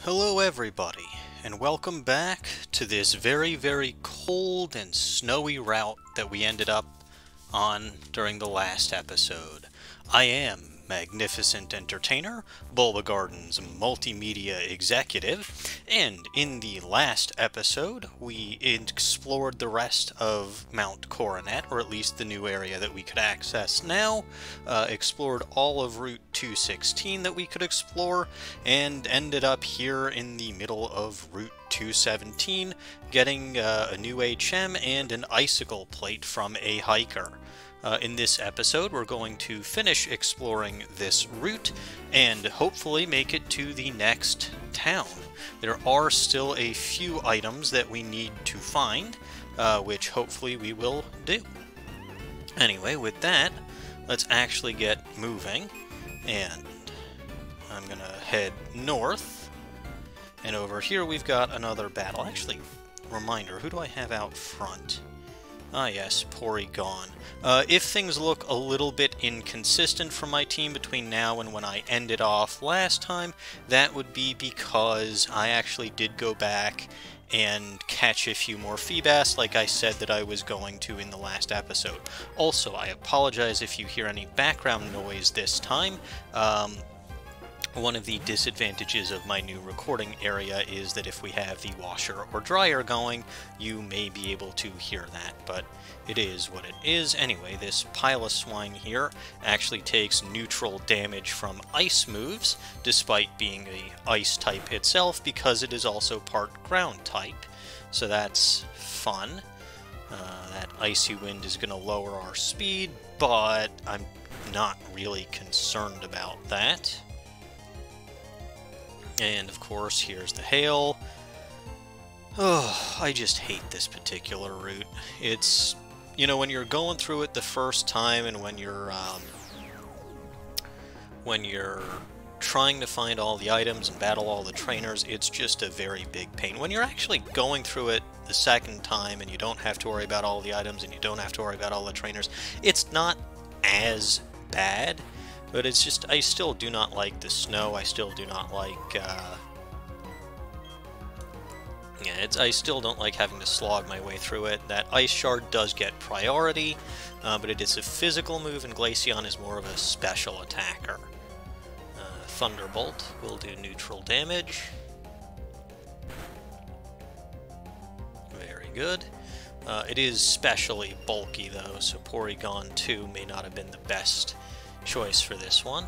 Hello everybody, and welcome back to this very cold and snowy route that we ended up on during the last episode. I am Magnificent Entertainer, Bulbagarden's multimedia executive, and in the last episode we explored the rest of Mount Coronet, or at least the new area that we could access now, explored all of Route 216 that we could explore, and ended up here in the middle of Route 217, getting a new HM and an icicle plate from a hiker. In this episode, we're going to finish exploring this route and hopefully make it to the next town. There are still a few items that we need to find, which hopefully we will do. Anyway, with that, let's actually get moving, and I'm going to head north, and over here we've got another battle. Actually, reminder, who do I have out front? Ah yes, Porygon. If things look a little bit inconsistent from my team between now and when I ended off last time, that would be because I actually did go back and catch a few more Feebas like I said that I was going to in the last episode. Also, I apologize if you hear any background noise this time. One of the disadvantages of my new recording area is that if we have the washer or dryer going, you may be able to hear that, but it is what it is. Anyway, this pile of swine here actually takes neutral damage from ice moves, despite being a ice type itself, because it is also part ground type. So that's fun. That icy wind is going to lower our speed, but I'm not really concerned about that. And of course, here's the hail. Oh, I just hate this particular route. It's, you know, when you're going through it the first time and when you're trying to find all the items and battle all the trainers, it's just a very big pain. When you're actually going through it the second time and you don't have to worry about all the items and you don't have to worry about all the trainers, it's not as bad. But it's just, I still do not like the snow, I still do not like, I still don't like having to slog my way through it. That Ice Shard does get priority, but it is a physical move, and Glaceon is more of a special attacker. Thunderbolt will do neutral damage. Very good. It is specially bulky, though, so Porygon 2 may not have been the best choice for this one.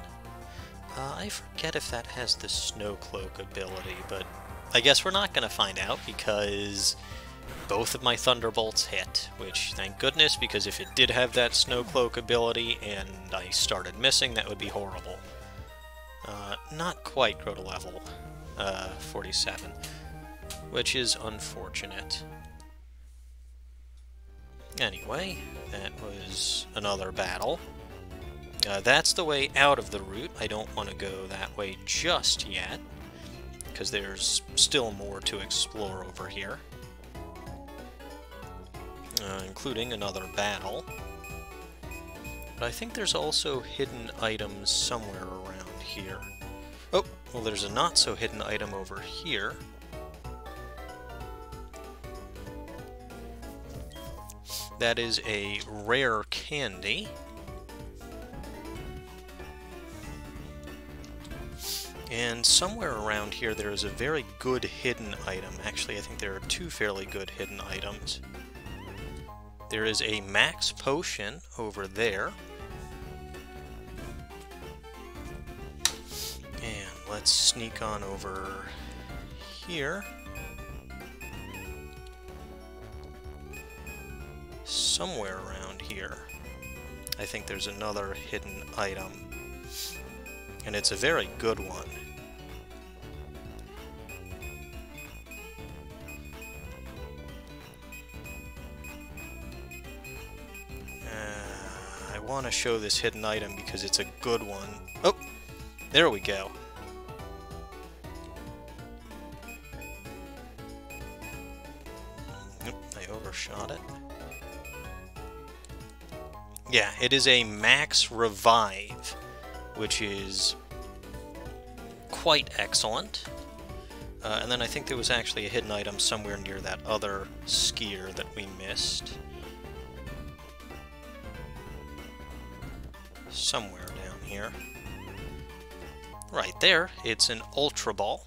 I forget if that has the Snow Cloak ability, but I guess we're not going to find out because both of my Thunderbolts hit, which thank goodness, because if it did have that Snow Cloak ability and I started missing, that would be horrible. Not quite grow to level 47, which is unfortunate. Anyway, that was another battle. That's the way out of the route. I don't want to go that way just yet, because there's still more to explore over here, including another battle. But I think there's also hidden items somewhere around here. Oh, well, there's a not-so-hidden item over here. That is a rare candy. And somewhere around here there is a very good hidden item. Actually, I think there are two fairly good hidden items. There is a max potion over there. And let's sneak on over here. Somewhere around here, I think there's another hidden item. And it's a very good one. I want to show this hidden item because it's a good one. Oh, there we go. Oop, I overshot it. Yeah, it is a max revive, which is quite excellent. And then I think there was actually a hidden item somewhere near that other skier that we missed. Somewhere down here. Right there, it's an Ultra Ball.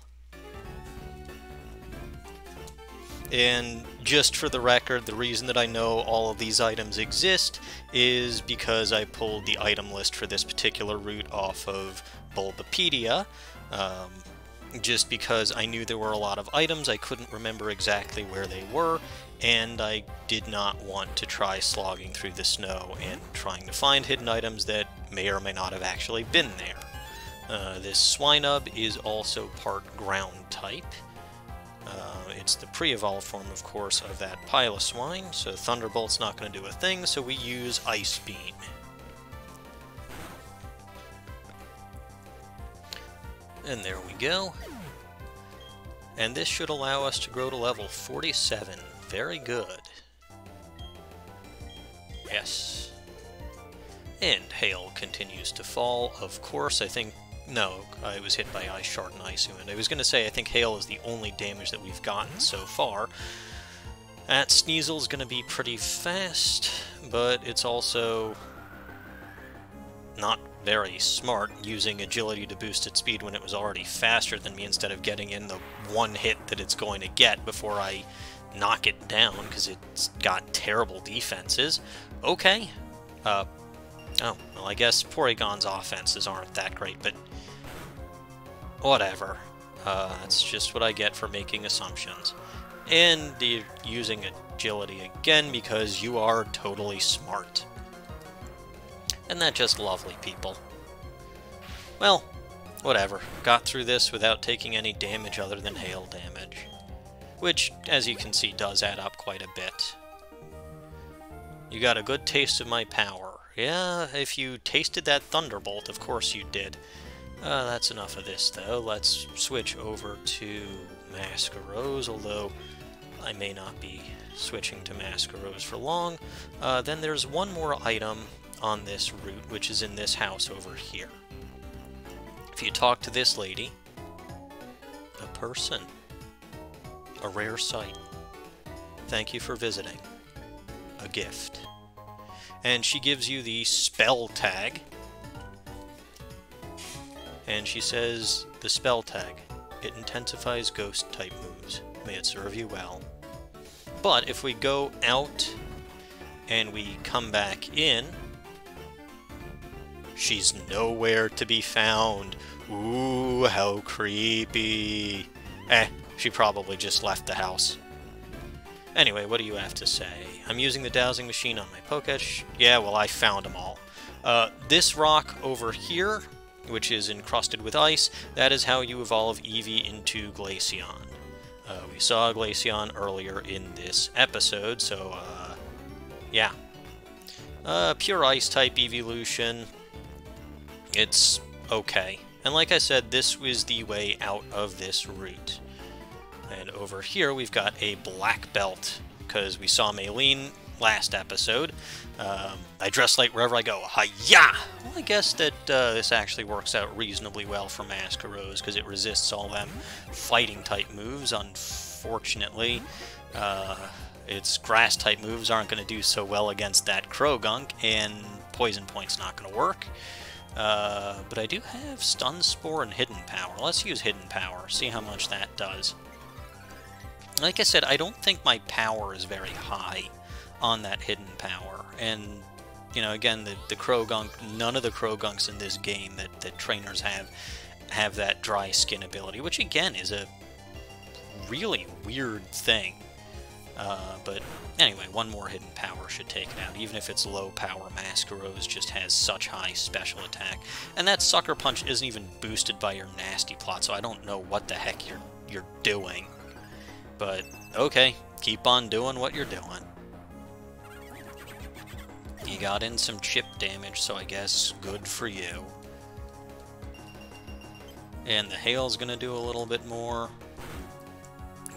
And just for the record, the reason that I know all of these items exist is because I pulled the item list for this particular route off of Bulbapedia. Just because I knew there were a lot of items, I couldn't remember exactly where they were, and I did not want to try slogging through the snow and trying to find hidden items that may or may not have actually been there. This Swinub is also part ground type. It's the pre-evolved form, of course, of that pile of swine, so Thunderbolt's not going to do a thing, so we use Ice Beam. And there we go. And this should allow us to grow to level 47. Very good. Yes. And hail continues to fall, of course. I think... No, I was hit by Ice Shard and Ice Wind. I was going to say I think hail is the only damage that we've gotten so far. That Sneasel's going to be pretty fast, but it's also not very smart using agility to boost its speed when it was already faster than me instead of getting in the one hit that it's going to get before I knock it down because it's got terrible defenses. Okay. Oh, well, I guess Porygon's offenses aren't that great, but whatever. That's just what I get for making assumptions. And you're using agility again because you are totally smart. Isn't that just lovely, people? Well, whatever. Got through this without taking any damage other than hail damage. Which, as you can see, does add up quite a bit. You got a good taste of my power. Yeah, if you tasted that Thunderbolt, of course you did. That's enough of this, though. Let's switch over to Masquerose, although I may not be switching to Masquerose for long. Then there's one more item on this route, which is in this house over here. If you talk to this lady, a person, a rare sight. Thank you for visiting. A gift. And she gives you the spell tag. And she says, the spell tag, it intensifies ghost type moves. May it serve you well. But if we go out and we come back in, she's nowhere to be found. Ooh, how creepy. She probably just left the house. Anyway, what do you have to say? I'm using the dowsing machine on my Pokesh. Yeah, well, I found them all. This rock over here, which is encrusted with ice, that is how you evolve Eevee into Glaceon. We saw Glaceon earlier in this episode, so, yeah. Pure Ice-type evolution. It's okay. And like I said, this was the way out of this route. And over here, we've got a black belt, because we saw Maylene last episode. I dress light wherever I go. Hi-ya! Well, I guess that this actually works out reasonably well for Masquerose, because it resists all them fighting-type moves. Unfortunately, its grass-type moves aren't going to do so well against that Krogunk, and Poison Point's not going to work. But I do have Stun Spore and Hidden Power. Let's use Hidden Power, see how much that does. Like I said, I don't think my power is very high on that Hidden Power. And, you know, again, the Krogunk, none of the Krogunks in this game that trainers have that dry skin ability, which again is a really weird thing. But anyway, one more Hidden Power should take it out. Even if it's low power, Masquerose just has such high special attack. And that Sucker Punch isn't even boosted by your Nasty Plot, so I don't know what the heck you're doing. But, okay, keep on doing what you're doing. You got in some chip damage, so I guess good for you. And the hail's gonna do a little bit more.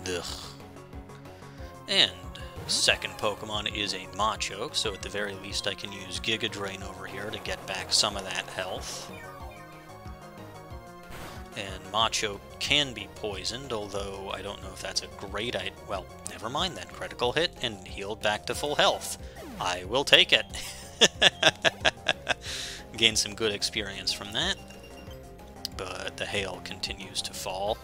Ugh. And second Pokemon is a Machoke, so at the very least I can use Giga Drain over here to get back some of that health. And Macho can be poisoned, although I don't know if that's a great idea. Well, never mind then. Critical hit and healed back to full health. I will take it. Gain some good experience from that. But the hail continues to fall.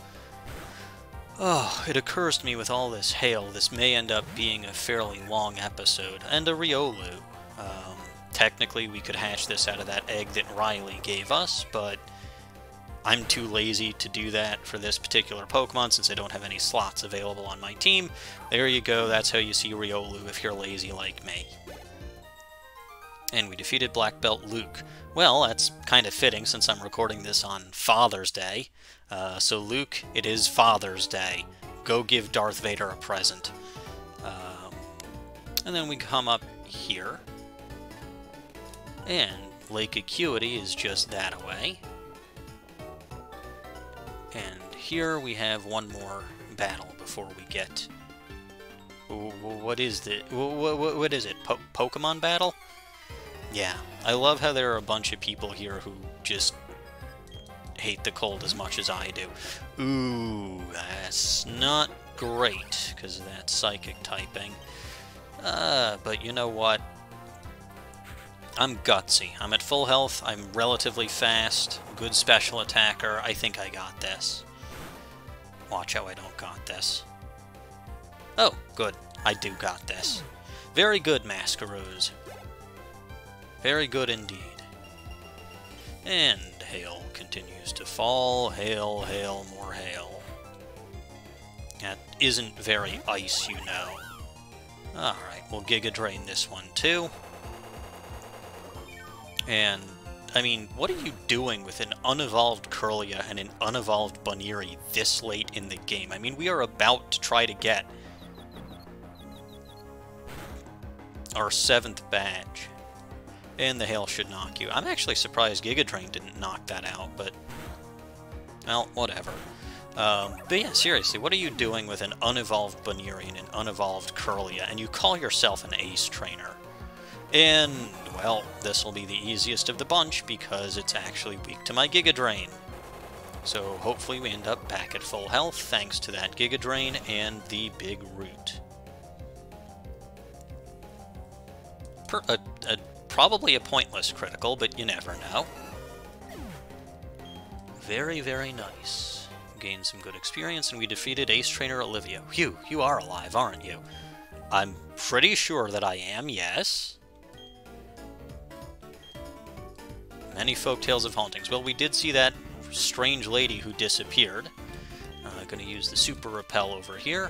Oh, it occurs to me with all this hail, this may end up being a fairly long episode. And a Riolu. Technically, we could hatch this out of that egg that Riley gave us, but I'm too lazy to do that for this particular Pokemon since I don't have any slots available on my team. There you go, that's how you see Riolu if you're lazy like me. And we defeated Black Belt Luke. Well, that's kind of fitting since I'm recording this on Father's Day. So Luke, it is Father's Day. Go give Darth Vader a present. And then we come up here. And Lake Acuity is just that away. And here we have one more battle before we get... What is it? Pokemon battle? Yeah, I love how there are a bunch of people here who just hate the cold as much as I do. Ooh, that's not great, because of that psychic typing. But you know what? I'm gutsy. I'm at full health, I'm relatively fast, good special attacker. I think I got this. Watch how I don't got this. Oh, good. I do got this. Very good, Mascaroos. Very good indeed. And hail continues to fall. Hail, hail, more hail. That isn't very ice, you know. Alright, we'll Giga Drain this one too. And, I mean, what are you doing with an unevolved Kirlia and an unevolved Buniri this late in the game? I mean, we are about to try to get our 7th badge. And the hail should knock you. I'm actually surprised Giga Drain didn't knock that out, but... well, whatever. But yeah, seriously, what are you doing with an unevolved Buniri and an unevolved Kirlia, and you call yourself an ace trainer? And, well, this will be the easiest of the bunch, because it's actually weak to my Giga Drain. So hopefully we end up back at full health, thanks to that Giga Drain and the big root. Probably a pointless critical, but you never know. Very, very nice. Gained some good experience, and we defeated Ace Trainer Olivia. Phew, you are alive, aren't you? I'm pretty sure that I am, yes. Many folk tales of hauntings. Well, we did see that strange lady who disappeared. Gonna use the Super Repel over here.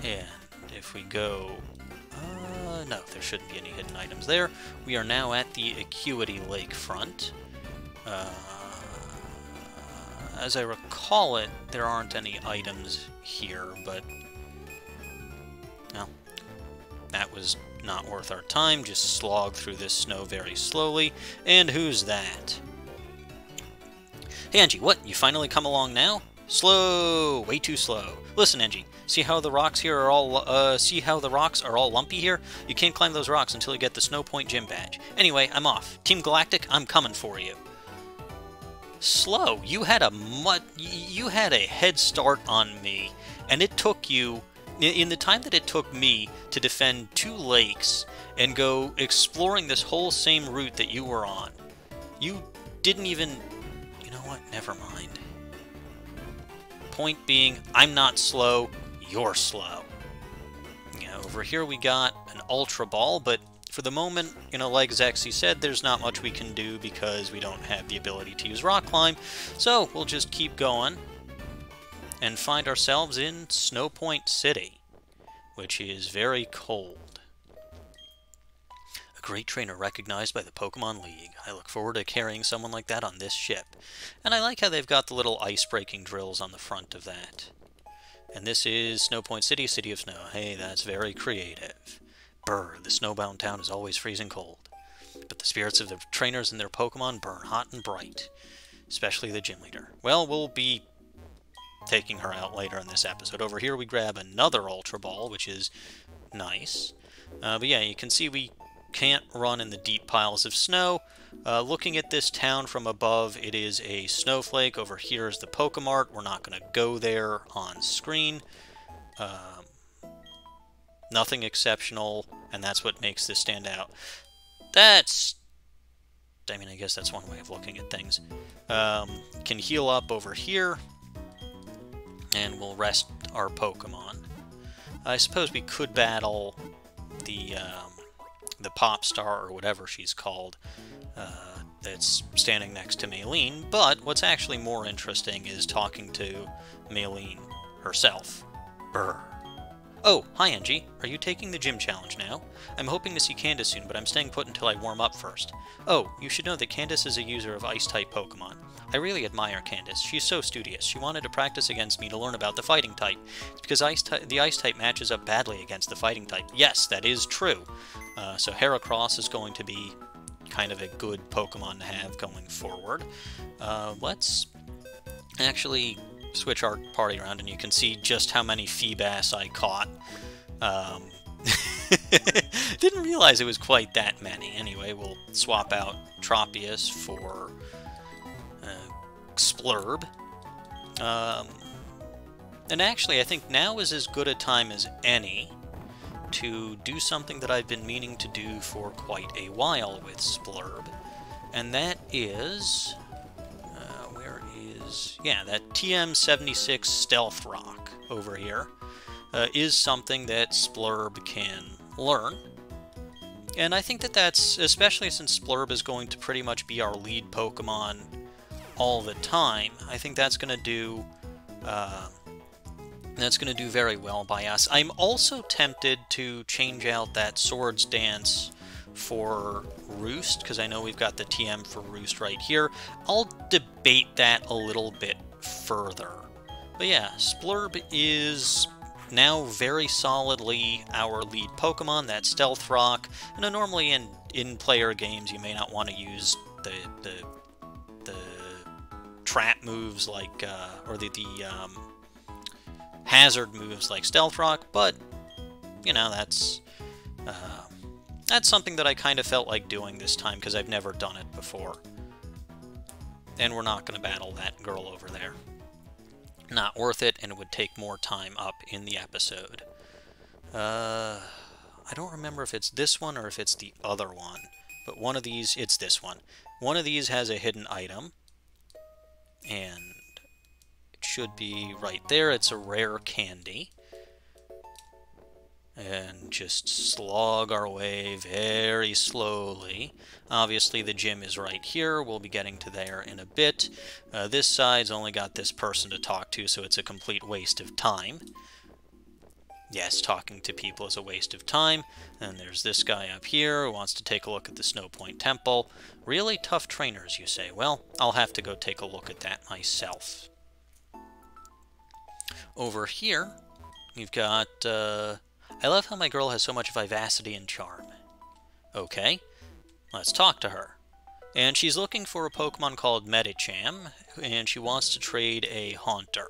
And if we go... no, there shouldn't be any hidden items there. We are now at the Acuity lakefront. As I recall it, there aren't any items here, but... well, that was not worth our time. Just slog through this snow very slowly. And who's that? Hey, Angie, what? You finally come along now? Slow! Way too slow. Listen, Angie, see how the rocks here are all lumpy here? You can't climb those rocks until you get the Snowpoint Gym badge. Anyway, I'm off. Team Galactic, I'm coming for you. Slow, you had a head start on me, and it took you, in the time that it took me to defend 2 lakes and go exploring this whole same route that you were on, you didn't even, you know what, never mind. Point being, I'm not slow, you're slow. Over here we got an Ultra Ball, but for the moment, like Zexy said, there's not much we can do because we don't have the ability to use Rock Climb, so we'll just keep going and find ourselves in Snowpoint City, which is very cold. A great trainer recognized by the Pokemon League. I look forward to carrying someone like that on this ship. And I like how they've got the little ice-breaking drills on the front of that. And this is Snowpoint City, City of Snow. Hey, that's very creative. Brr, the snowbound town is always freezing cold. But the spirits of the trainers and their Pokemon burn hot and bright. Especially the gym leader. Well, we'll be taking her out later in this episode. Over here we grab another Ultra Ball, which is nice. But yeah, you can see we can't run in the deep piles of snow. Looking at this town from above, it is a snowflake. Over here is the Pokemart. We're not going to go there on screen. Nothing exceptional, and that's what makes this stand out. I mean, I guess that's one way of looking at things. Can heal up over here, and we'll rest our Pokemon. I suppose we could battle the Pop Star, or whatever she's called, that's standing next to Maylene, but what's actually more interesting is talking to Maylene herself. Brr. Oh, hi Angie. Are you taking the gym challenge now? I'm hoping to see Candice soon, but I'm staying put until I warm up first. Oh, you should know that Candice is a user of Ice-type Pokemon. I really admire Candice. She's so studious. She wanted to practice against me to learn about the fighting type, because the Ice-type matches up badly against the fighting type. Yes, that is true. So Heracross is going to be kind of a good Pokemon to have going forward. Let's actually switch our party around, and you can see just how many Feebas I caught. Didn't realize it was quite that many. Anyway, we'll swap out Tropius for Splurb. And actually, I think now is as good a time as any to do something that I've been meaning to do for quite a while with Splurb, and that is... yeah, that TM76 Stealth Rock over here is something that Splurb can learn. And I think that that's, especially since Splurb is going to pretty much be our lead Pokemon all the time, I think that's going to do very well by us. I'm also tempted to change out that Swords Dance for Roost, because I know we've got the TM for Roost right here. I'll debate that a little bit further. But yeah, Splurb is now very solidly our lead Pokemon, that Stealth Rock. And normally in player games you may not want to use the trap moves like, or the hazard moves like Stealth Rock, but, you know, that's something that I kind of felt like doing this time, because I've never done it before. And we're not going to battle that girl over there. Not worth it, and it would take more time up in the episode. I don't remember if it's this one or if it's the other one, but one of these, it's this one. One of these has a hidden item, and it should be right there. It's a rare candy. And just slog our way very slowly. Obviously the gym is right here. We'll be getting to there in a bit. This side's only got this person to talk to, so it's a complete waste of time. Yes, talking to people is a waste of time. And there's this guy up here who wants to take a look at the Snowpoint Temple. Really tough trainers, you say. Well, I'll have to go take a look at that myself. Over here, you've got... I love how my girl has so much vivacity and charm. Okay, let's talk to her. And she's looking for a Pokemon called Medicham, and she wants to trade a Haunter.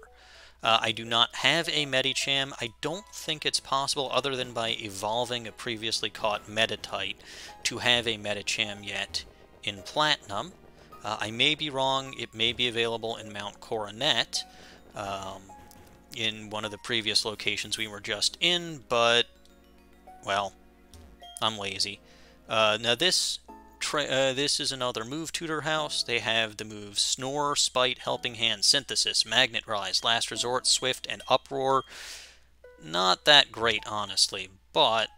I do not have a Medicham. I don't think it's possible, other than by evolving a previously caught Meditite, to have a Medicham yet in Platinum. I may be wrong. It may be available in Mount Coronet. In one of the previous locations we were just in, but, well, I'm lazy. Now this is another move tutor house. They have the moves Snore, Spite, Helping Hand, Synthesis, Magnet Rise, Last Resort, Swift, and Uproar. Not that great, honestly, but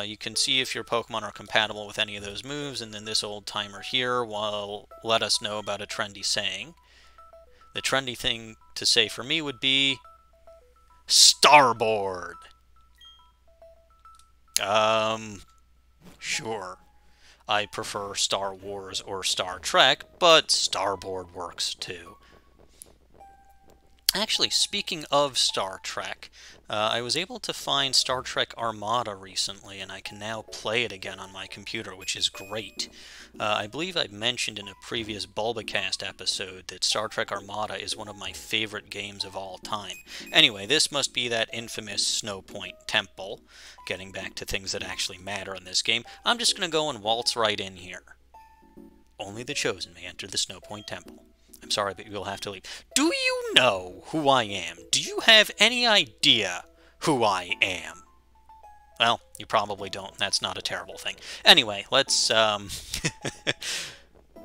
you can see if your Pokemon are compatible with any of those moves, and then this old timer here will let us know about a trendy saying. The trendy thing to say for me would be Starboard. Sure. I prefer Star Wars or Star Trek, but Starboard works too. Actually, speaking of Star Trek, I was able to find Star Trek Armada recently, and I can now play it again on my computer, which is great. I believe I mentioned in a previous Bulbacast episode that Star Trek Armada is one of my favorite games of all time. Anyway, this must be that infamous Snowpoint Temple. Getting back to things that actually matter in this game, I'm just going to go and waltz right in here. Only the chosen may enter the Snowpoint Temple. I'm sorry, but you'll have to leave. Do you know who I am? Do you have any idea who I am? Well, you probably don't. That's not a terrible thing. Anyway, let's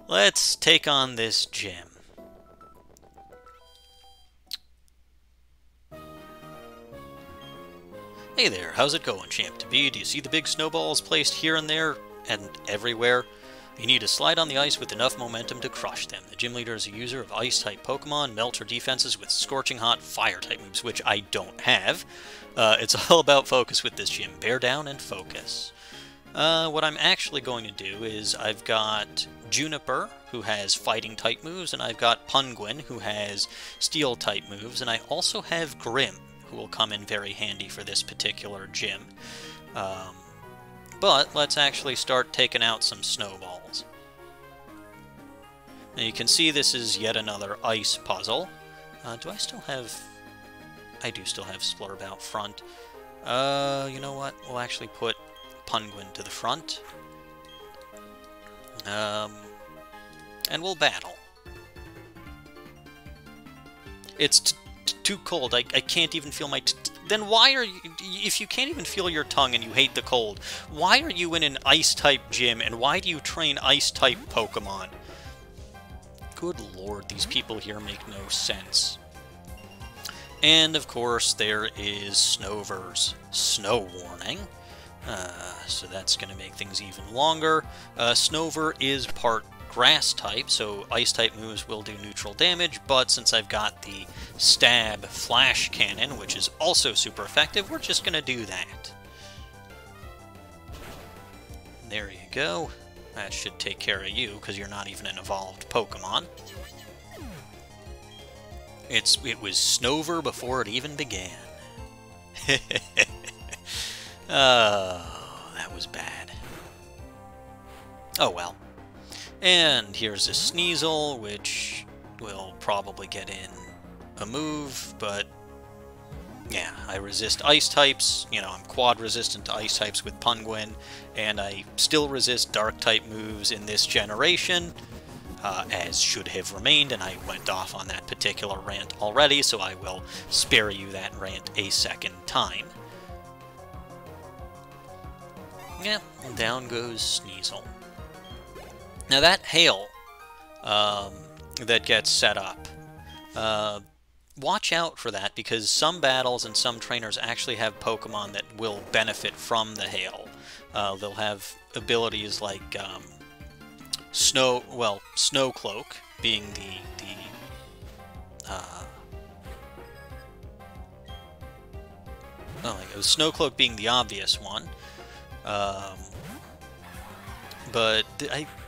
let's take on this gym. Hey there, how's it going, Champ to be? Do you see the big snowballs placed here and there and everywhere? You need to slide on the ice with enough momentum to crush them. The gym leader is a user of Ice-type Pokemon, melts her defenses with Scorching Hot Fire-type moves, which I don't have. It's all about focus with this gym. Bear down and focus. What I'm actually going to do is I've got Juniper, who has Fighting-type moves, and I've got Punguin, who has Steel-type moves, and I also have Grim, who will come in very handy for this particular gym. But let's actually start taking out some snowballs. Now you can see this is yet another ice puzzle. Do I still have... I do still have Splurb out front. You know what? We'll actually put Punguin to the front. And we'll battle. It's too cold. I can't even feel my... Then why are you... If you can't even feel your tongue and you hate the cold, why are you in an Ice-type gym, and why do you train Ice-type Pokemon? Good lord, these people here make no sense. And, of course, there is Snover's Snow Warning. So that's going to make things even longer. Snover is part Grass type, so Ice type moves will do neutral damage, but since I've got the Stab Flash Cannon, which is also super effective, we're just going to do that. There you go. That should take care of you, because you're not even an evolved Pokemon. It was Snover before it even began. Oh, that was bad. Oh well. And here's a Sneasel, which will probably get in a move, but yeah, I resist ice types. You know, I'm quad resistant to ice types with Punguin, and I still resist dark type moves in this generation, as should have remained, and I went off on that particular rant already, so I will spare you that rant a second time. Yeah, and down goes Sneasel. Now that hail that gets set up, watch out for that, because some battles and some trainers actually have Pokemon that will benefit from the hail. They'll have abilities like Snow Cloak being Snow Cloak being the obvious one. But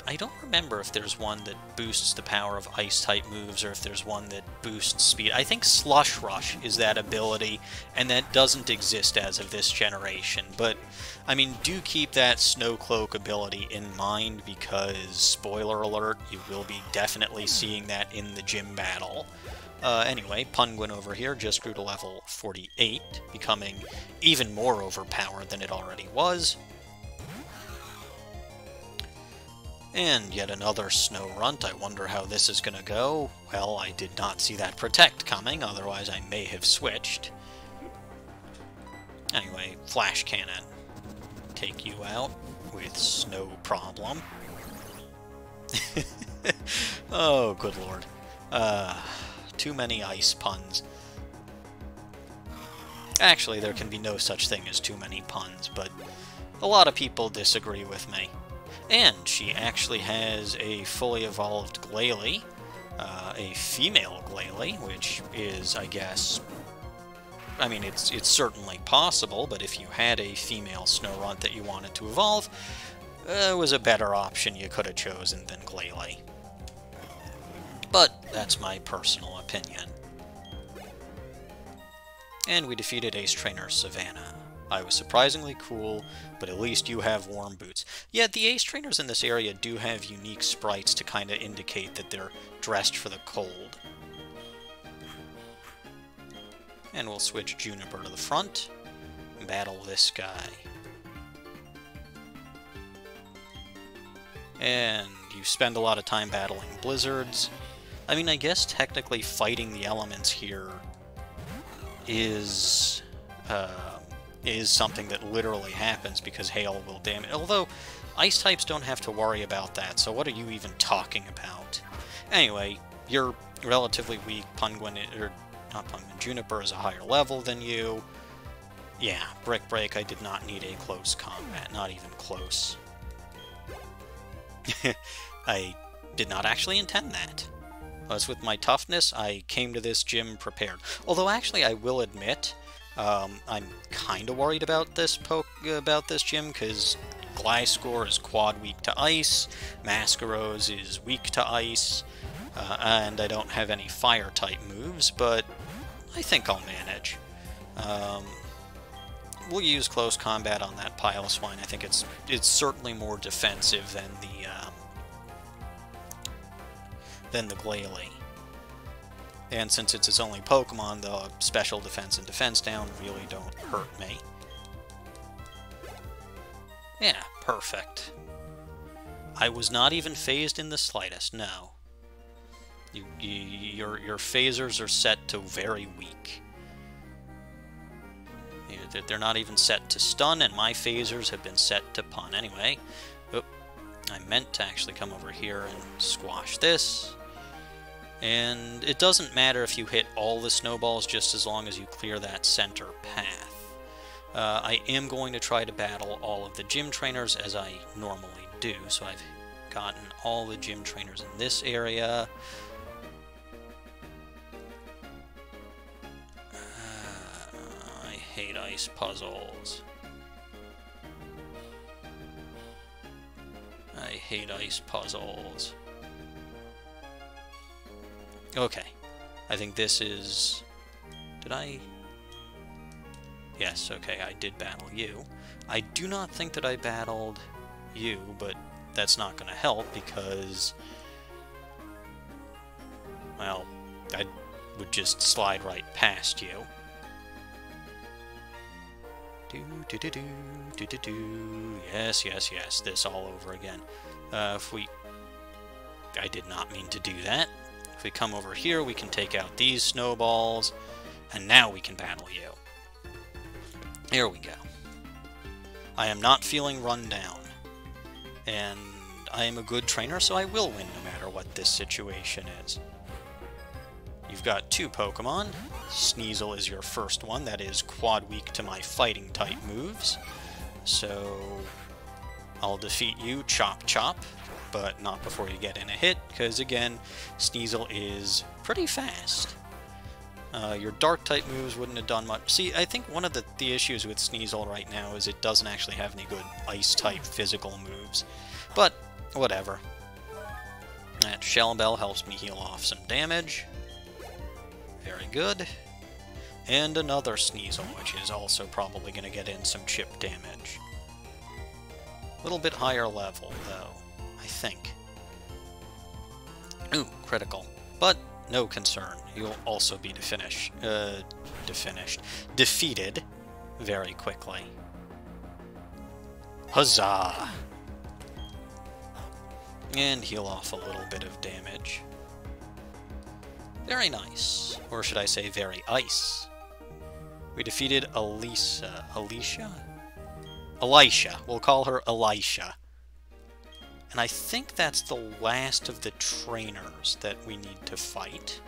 I don't remember if there's one that boosts the power of Ice-type moves, or if there's one that boosts speed. I think Slush Rush is that ability, and that doesn't exist as of this generation. But, I mean, do keep that Snow Cloak ability in mind, because, spoiler alert, you will be definitely seeing that in the gym battle. Anyway, Punguin over here just grew to level 48, becoming even more overpowered than it already was. And yet another Snow Runt. I wonder how this is going to go. Well, I did not see that Protect coming, otherwise I may have switched. Anyway, Flash Cannon. Take you out with no problem. Oh, good lord. Too many ice puns. Actually, there can be no such thing as too many puns, but a lot of people disagree with me. And she actually has a fully evolved Glalie, a female Glalie, which is, I guess, I mean, it's certainly possible, but if you had a female Snorunt that you wanted to evolve, it was a better option you could have chosen than Glalie. But that's my personal opinion. And we defeated Ace Trainer Savannah. I was surprisingly cool, but at least you have warm boots. Yeah, the Ace Trainers in this area do have unique sprites to kind of indicate that they're dressed for the cold. And we'll switch Juniper to the front and battle this guy. And you spend a lot of time battling blizzards. I mean, I guess technically fighting the elements here is something that literally happens because hail will damage. Although, ice types don't have to worry about that, so what are you even talking about? Anyway, you're relatively weak. Juniper is a higher level than you. Yeah, Brick Break, I did not need a close combat, not even close. I did not actually intend that. As with my toughness, I came to this gym prepared. Although, actually, I will admit, I'm kind of worried about this gym, because Gliscor is quad weak to ice, Masquerose is weak to ice, and I don't have any fire-type moves, but I think I'll manage. We'll use close combat on that Piloswine. I think it's certainly more defensive than the Glalie. And since it's its only Pokemon, the special defense and defense down really don't hurt me. Yeah, perfect. I was not even phased in the slightest, no. Your phasers are set to very weak. They're not even set to stun, and my phasers have been set to pun. Anyway, I meant to actually come over here and squash this. And it doesn't matter if you hit all the snowballs, just as long as you clear that center path. I am going to try to battle all of the gym trainers as I normally do, so I've gotten all the gym trainers in this area. I hate ice puzzles. I hate ice puzzles. Okay, I think this is... Did I... Yes, okay, I did battle you. I do not think that I battled you, but that's not going to help because... Well, I would just slide right past you. Yes, yes, yes, this all over again. I did not mean to do that. If we come over here, we can take out these snowballs, and now we can battle you. Here we go. I am not feeling run down, and I am a good trainer, so I will win no matter what this situation is. You've got two Pokemon. Sneasel is your first one. That is quad weak to my fighting type moves. So I'll defeat you, Chop Chop, but not before you get in a hit, because again, Sneasel is pretty fast. Your dark type moves wouldn't have done much. See, I think one of the issues with Sneasel right now is it doesn't actually have any good ice type physical moves. But whatever. That Shell Bell helps me heal off some damage. Very good. And another Sneasel, which is also probably going to get in some chip damage. A little bit higher level, though, I think. Ooh, critical. But no concern. You'll also be defeated very quickly. Huzzah! And heal off a little bit of damage. Very nice. Or should I say very ice. We defeated Elisha. We'll call her Elisha. And I think that's the last of the trainers that we need to fight.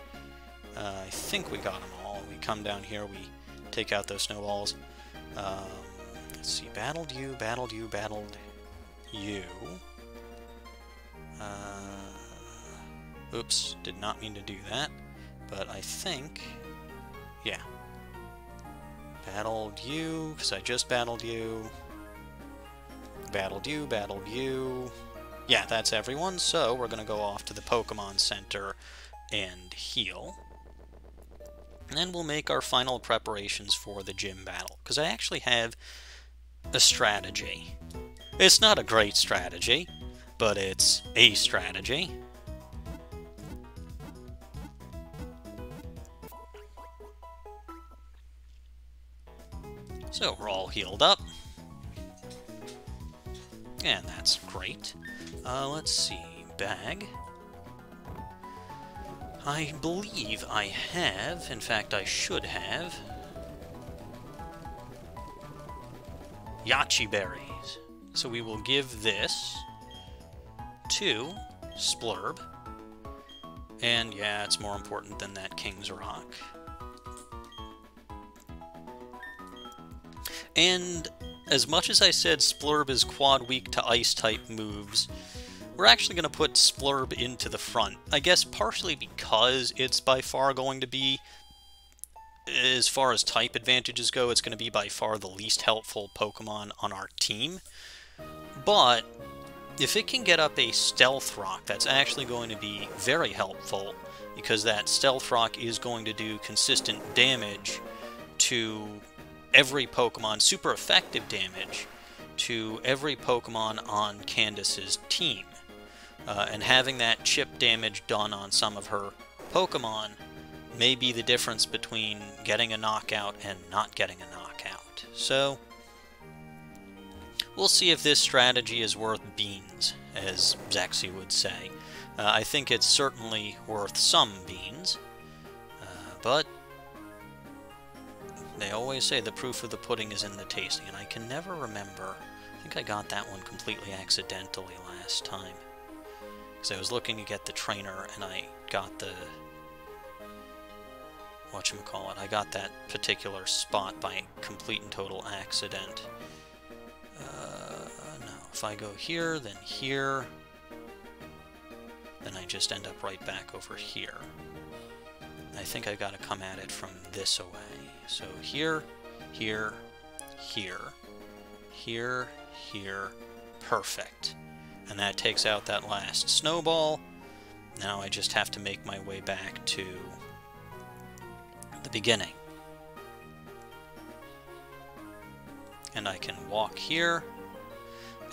I think we got them all. We come down here, we take out those snowballs. Let's see, battled you. Oops, did not mean to do that. But I think, yeah. Battled you, because I just battled you. Battled you. Yeah, that's everyone, so we're going to go off to the Pokemon Center and heal. And then we'll make our final preparations for the gym battle, because I actually have a strategy. It's not a great strategy, but it's a strategy. So we're all healed up. And that's great. Let's see, bag. I believe I have, in fact I should have, Yachi berries. So we will give this to Splurb. And yeah, it's more important than that King's Rock. And as much as I said Splurb is quad weak to Ice-type moves, we're actually going to put Splurb into the front. I guess partially because it's by far going to be, as far as type advantages go, it's going to be by far the least helpful Pokemon on our team. But if it can get up a Stealth Rock, that's actually going to be very helpful, because that Stealth Rock is going to do consistent damage to every Pokemon, super effective damage to every Pokemon on Candice's team. And having that chip damage done on some of her Pokemon may be the difference between getting a knockout and not getting a knockout. So, we'll see if this strategy is worth beans, as Zexy would say. I think it's certainly worth some beans, but they always say the proof of the pudding is in the tasting, and I can never remember. I think I got that one completely accidentally last time. Because I was looking to get the trainer, and I got the... whatchamacallit, I got that particular spot by complete and total accident. No, if I go here, then I just end up right back over here. I think I gotta come at it from this away. So here, here, here, here, here, perfect. And that takes out that last snowball. Now I just have to make my way back to the beginning. And I can walk here.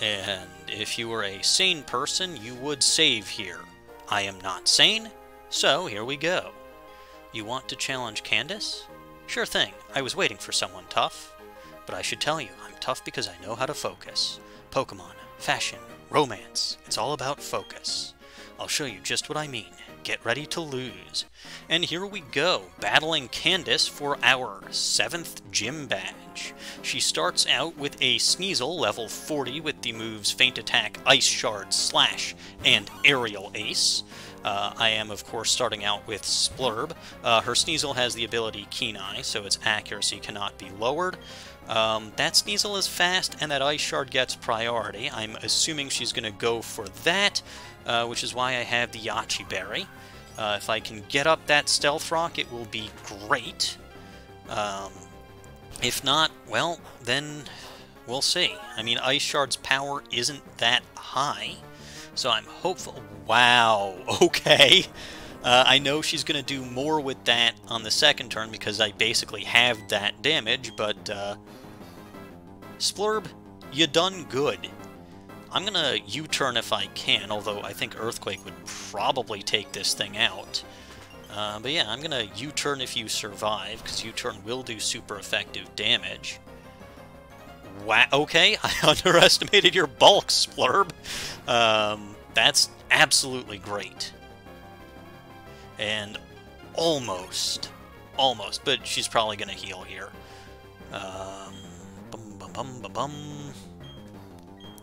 And if you were a sane person, you would save here. I am not sane, so here we go. You want to challenge Candice? Sure thing, I was waiting for someone tough. But I should tell you, I'm tough because I know how to focus. Pokemon, fashion, romance, it's all about focus. I'll show you just what I mean. Get ready to lose. And here we go, battling Candice for our 7th gym badge. She starts out with a Sneasel, level 40, with the moves Feint Attack, Ice Shard, Slash, and Aerial Ace. I am, of course, starting out with Splurb. Her Sneasel has the ability Keen Eye, so its accuracy cannot be lowered. That Sneasel is fast, and that Ice Shard gets priority. I'm assuming she's going to go for that, which is why I have the Yachi Berry. If I can get up that Stealth Rock, it will be great. If not, well, then we'll see. I mean, Ice Shard's power isn't that high, so I'm hopeful. Wow, okay. I know she's going to do more with that on the second turn because I basically have that damage, but Splurb, you done good. I'm going to U-turn if I can, although I think Earthquake would probably take this thing out. But yeah, I'm going to U-turn if you survive, because U-turn will do super effective damage. Wow, okay, I underestimated your bulk, Splurb. That's absolutely great. And almost, but she's probably going to heal here.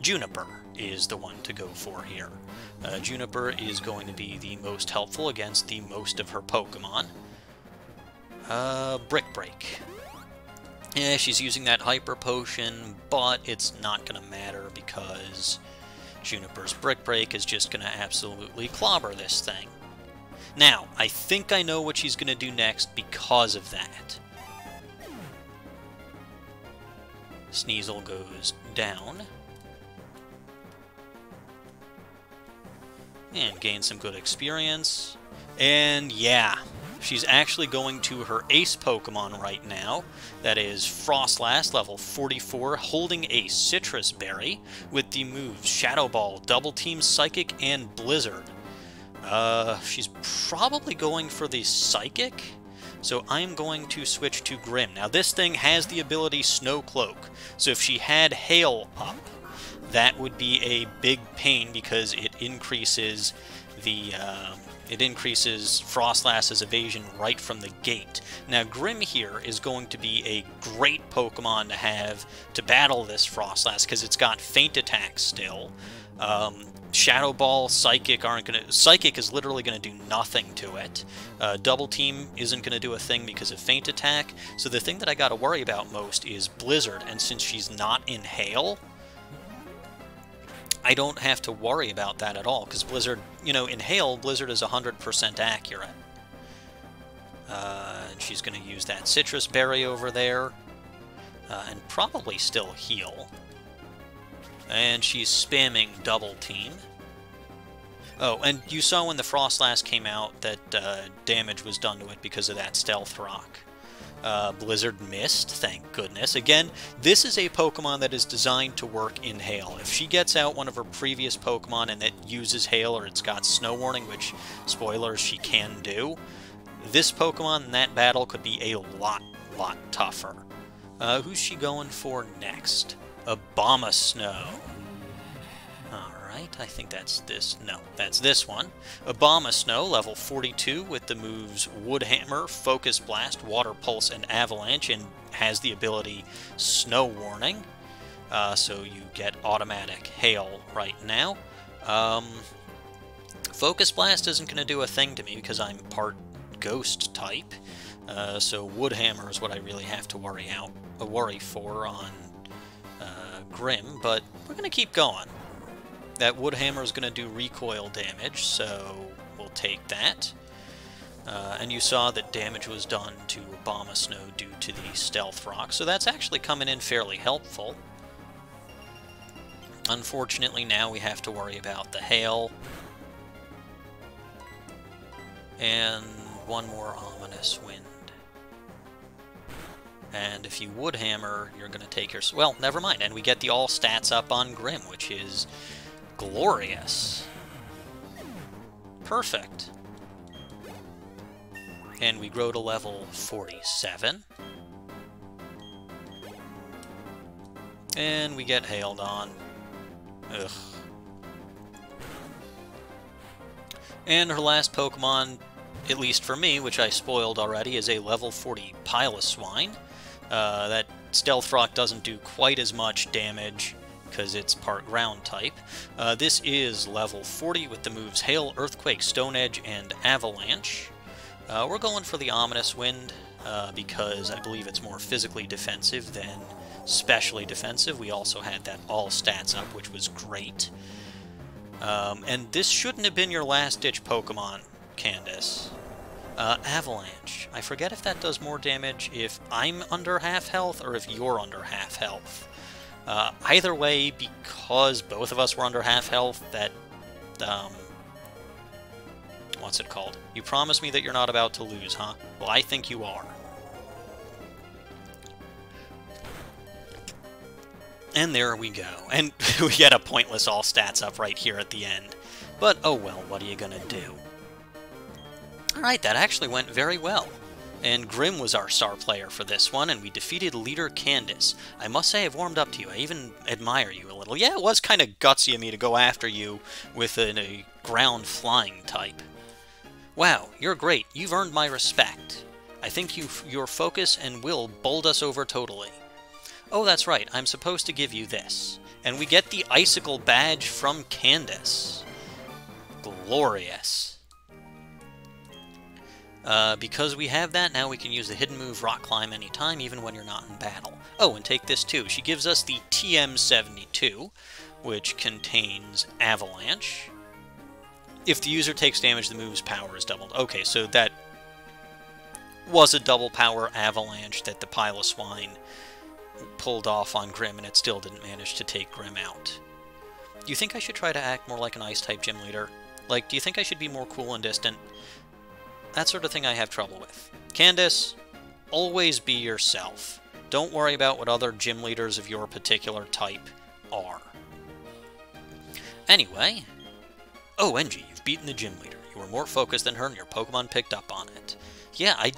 Juniper is the one to go for here. Juniper is going to be the most helpful against the most of her Pokemon. Brick Break. Yeah, she's using that Hyper Potion, but it's not going to matter because Juniper's Brick Break is just going to absolutely clobber this thing. Now, I think I know what she's going to do next because of that. Sneasel goes down. And gain some good experience. And yeah, She's actually going to her ace Pokemon right now. That is Frostlass, level 44, holding a Citrus Berry with the moves Shadow Ball, Double Team Psychic, and Blizzard. She's probably going for the Psychic, so I'm going to switch to Grim. Now this thing has the ability Snow Cloak, so if she had Hail up, that would be a big pain because it increases the Frostlass's evasion right from the gate. Now Grim here is going to be a great Pokemon to have to battle this Frostlass because it's got Feint Attack still. Shadow Ball, Psychic aren't gonna. Psychic is literally gonna do nothing to it. Double Team isn't gonna do a thing because of Feint Attack. So the thing that I gotta worry about most is Blizzard, and since she's not in Hail, I don't have to worry about that at all, because Blizzard, you know, in Hail, Blizzard is 100% accurate. And she's going to use that Citrus Berry over there, and probably still heal. And she's spamming Double Team. Oh, and you saw when the Frostlass came out that damage was done to it because of that Stealth Rock. Blizzard missed, thank goodness. Again, this is a Pokemon that is designed to work in Hail. If she gets out one of her previous Pokemon and it uses Hail or it's got Snow Warning, which, spoilers, she can do, this Pokemon in that battle could be a lot tougher. Who's she going for next? Abomasnow. Alright, I think that's this. No, that's this one. Abomasnow, level 42, with the moves Wood Hammer, Focus Blast, Water Pulse, and Avalanche, and has the ability Snow Warning. So you get automatic Hail right now. Focus Blast isn't going to do a thing to me because I'm part Ghost type. So Wood Hammer is what I really have to worry for on Grim, but we're going to keep going. That Wood Hammer is going to do recoil damage, so we'll take that. And you saw that damage was done to Abomasnow due to the Stealth Rock, so that's actually coming in fairly helpful. Unfortunately, now we have to worry about the Hail. And one more Ominous Wind. And if you Wood Hammer, you're going to take your... Well, never mind, and we get the all stats up on Grim, which is glorious. Perfect. And we grow to level 47. And we get hailed on. Ugh. And her last Pokemon, at least for me, which I spoiled already, is a level 40 Piloswine. That Stealth Rock doesn't do quite as much damage because it's part ground type. This is level 40 with the moves Hail, Earthquake, Stone Edge, and Avalanche. We're going for the Ominous Wind because I believe it's more physically defensive than specially defensive. We also had that all stats up, which was great. And this shouldn't have been your last-ditch Pokemon, Candice. Avalanche. I forget if that does more damage if I'm under half health or if you're under half health. Either way, because both of us were under half health, that, what's it called? You promise me that you're not about to lose, huh? Well, I think you are. And there we go. And we get a pointless all stats up right here at the end. But, oh well, what are you gonna do? Alright, that actually went very well. And Grim was our star player for this one, and we defeated leader Candice. I must say I've warmed up to you. I even admire you a little. Yeah, it was kind of gutsy of me to go after you with a ground flying type. Wow, you're great. You've earned my respect. I think your focus and will bowled us over totally. Oh, that's right. I'm supposed to give you this. And we get the Icicle badge from Candice. Glorious. Because we have that, now we can use the hidden move Rock Climb anytime, even when you're not in battle. Oh, and take this too. She gives us the TM72, which contains Avalanche. If the user takes damage, the move's power is doubled. Okay, so that was a double power Avalanche that the Piloswine pulled off on Grim, and it still didn't manage to take Grim out. Do you think I should try to act more like an Ice-type gym leader? Like, do you think I should be more cool and distant? that sort of thing I have trouble with. Candice, always be yourself. Don't worry about what other gym leaders of your particular type are. Anyway, oh, NG, you've beaten the gym leader. You were more focused than her and your Pokemon picked up on it. Yeah, I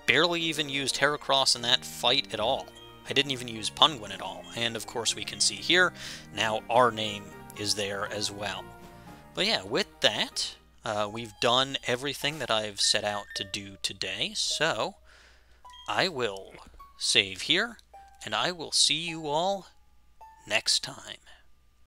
barely even used Heracross in that fight at all. I didn't even use Punguin at all. And of course we can see here, now our name is there as well. But yeah, with that, we've done everything that I've set out to do today, so I will save here, and I will see you all next time.